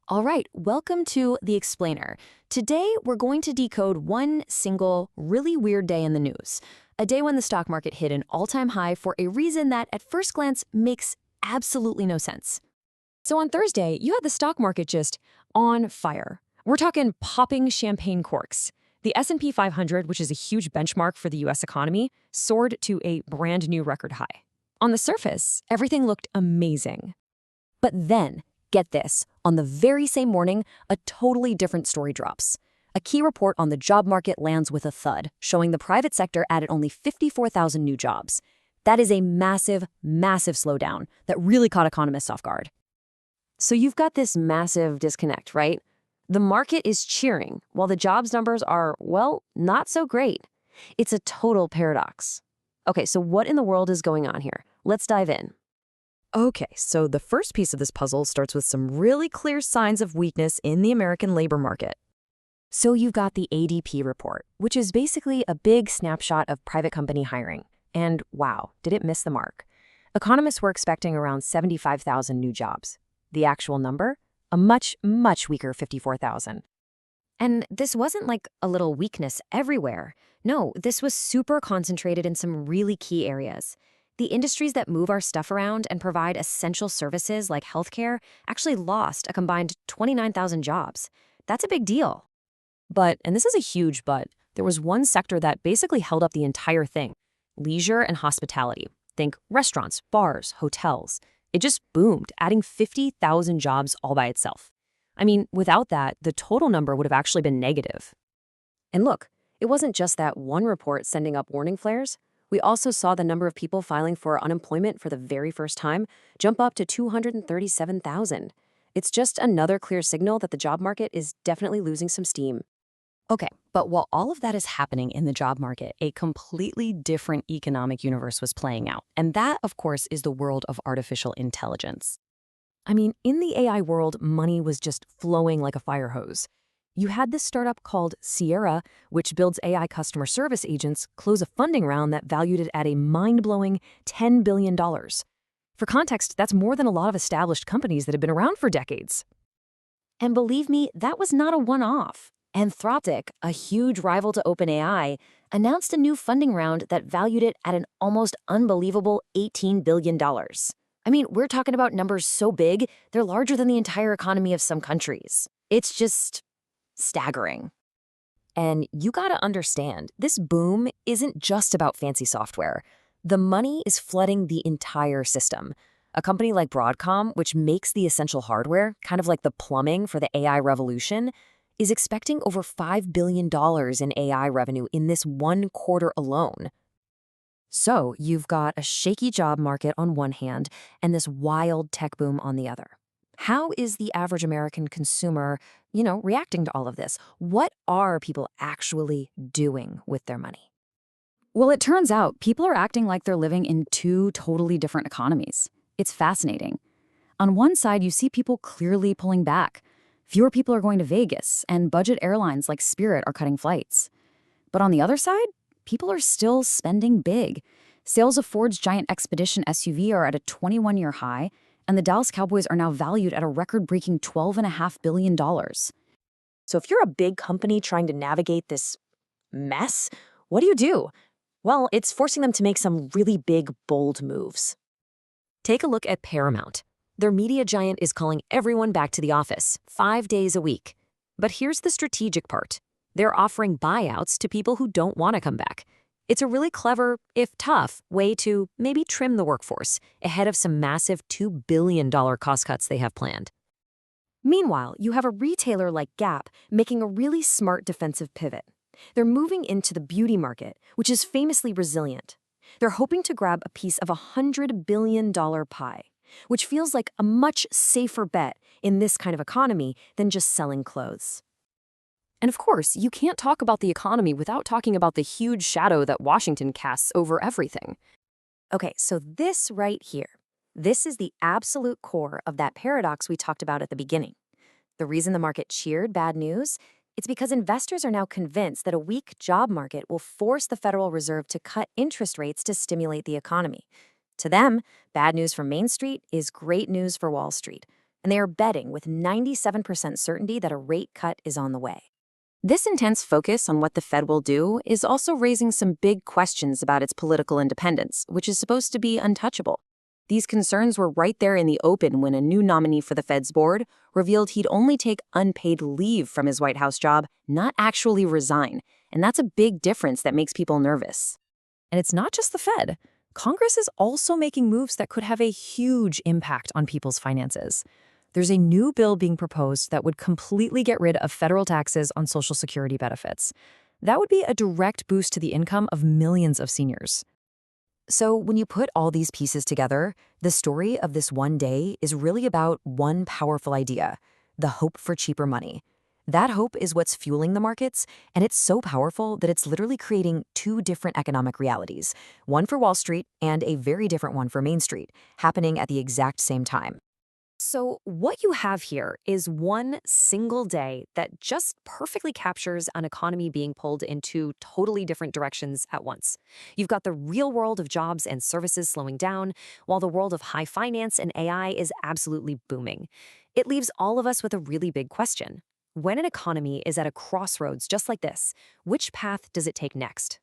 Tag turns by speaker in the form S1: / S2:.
S1: All right, welcome to The Explainer. Today, we're going to decode one single, really weird day in the news. A day when the stock market hit an all-time high for a reason that, at first glance, makes absolutely no sense.
S2: So on Thursday, you had the stock market just on fire. We're talking popping champagne corks. The S&P 500, which is a huge benchmark for the US economy, soared to a brand new record high. On the surface, everything looked amazing. But then, get this, on the very same morning, a totally different story drops. A key report on the job market lands with a thud, showing the private sector added only 54,000 new jobs. That is a massive, massive slowdown that really caught economists off guard. So you've got this massive disconnect, right? The market is cheering, while the jobs numbers are, well, not so great. It's a total paradox. Okay, so what in the world is going on here? Let's dive in. Okay, so the first piece of this puzzle starts with some really clear signs of weakness in the American labor market. So you've got the ADP report, which is basically a big snapshot of private company hiring. And wow, did it miss the mark? Economists were expecting around 75,000 new jobs. The actual number? A much, much weaker 54,000. And this wasn't like a little weakness everywhere. No, this was super concentrated in some really key areas. The industries that move our stuff around and provide essential services like healthcare actually lost a combined 29,000 jobs. That's a big deal. But, and this is a huge but, there was one sector that basically held up the entire thing. Leisure and hospitality. Think restaurants, bars, hotels. It just boomed, adding 50,000 jobs all by itself. I mean, without that, the total number would have actually been negative. And look, it wasn't just that one report sending up warning flares. We also saw the number of people filing for unemployment for the very first time jump up to 237,000. It's just another clear signal that the job market is definitely losing some steam. Okay, but while all of that is happening in the job market, a completely different economic universe was playing out. And that, of course, is the world of artificial intelligence. I mean, in the AI world, money was just flowing like a fire hose. You had this startup called Sierra, which builds AI customer service agents, close a funding round that valued it at a mind-blowing $10 billion. For context, that's more than a lot of established companies that have been around for decades. And believe me, that was not a one-off. Anthropic, a huge rival to OpenAI, announced a new funding round that valued it at an almost unbelievable $18 billion. I mean, we're talking about numbers so big, they're larger than the entire economy of some countries. It's just staggering. And you gotta understand, this boom isn't just about fancy software. The money is flooding the entire system. A company like Broadcom, which makes the essential hardware, kind of like the plumbing for the AI revolution, is expecting over $5 billion in AI revenue in this one quarter alone. So you've got a shaky job market on one hand and this wild tech boom on the other. How is the average American consumer, reacting to all of this? What are people actually doing with their money?
S1: Well, it turns out people are acting like they're living in two totally different economies. It's fascinating. On one side, you see people clearly pulling back. Fewer people are going to Vegas, and budget airlines like Spirit are cutting flights. But on the other side, people are still spending big. Sales of Ford's giant Expedition SUV are at a 21-year high, and the Dallas Cowboys are now valued at a record-breaking $12.5 billion.
S2: So if you're a big company trying to navigate this mess, what do? Well, it's forcing them to make some really big, bold moves. Take a look at Paramount. Their media giant is calling everyone back to the office, 5 days a week. But here's the strategic part. They're offering buyouts to people who don't want to come back. It's a really clever, if tough, way to maybe trim the workforce ahead of some massive $2 billion cost cuts they have planned. Meanwhile, you have a retailer like Gap making a really smart defensive pivot. They're moving into the beauty market, which is famously resilient. They're hoping to grab a piece of a $100 billion pie, which feels like a much safer bet in this kind of economy than just selling clothes. And of course, you can't talk about the economy without talking about the huge shadow that Washington casts over everything. Okay, so this right here, this is the absolute core of that paradox we talked about at the beginning. The reason the market cheered bad news, it's because investors are now convinced that a weak job market will force the Federal Reserve to cut interest rates to stimulate the economy. To them, bad news from Main Street is great news for Wall Street. and they are betting with 97% certainty that a rate cut is on the way.
S1: This intense focus on what the Fed will do is also raising some big questions about its political independence, which is supposed to be untouchable. These concerns were right there in the open when a new nominee for the Fed's board revealed he'd only take unpaid leave from his White House job, not actually resign. And that's a big difference that makes people nervous.
S2: And it's not just the Fed. Congress is also making moves that could have a huge impact on people's finances. There's a new bill being proposed that would completely get rid of federal taxes on Social Security benefits. That would be a direct boost to the income of millions of seniors. So when you put all these pieces together, the story of this one day is really about one powerful idea: the hope for cheaper money. That hope is what's fueling the markets, and it's so powerful that it's literally creating two different economic realities, one for Wall Street and a very different one for Main Street, happening at the exact same time. So what you have here is one single day that just perfectly captures an economy being pulled in two totally different directions at once. You've got the real world of jobs and services slowing down, while the world of high finance and AI is absolutely booming. It leaves all of us with a really big question. When an economy is at a crossroads just like this, which path does it take next?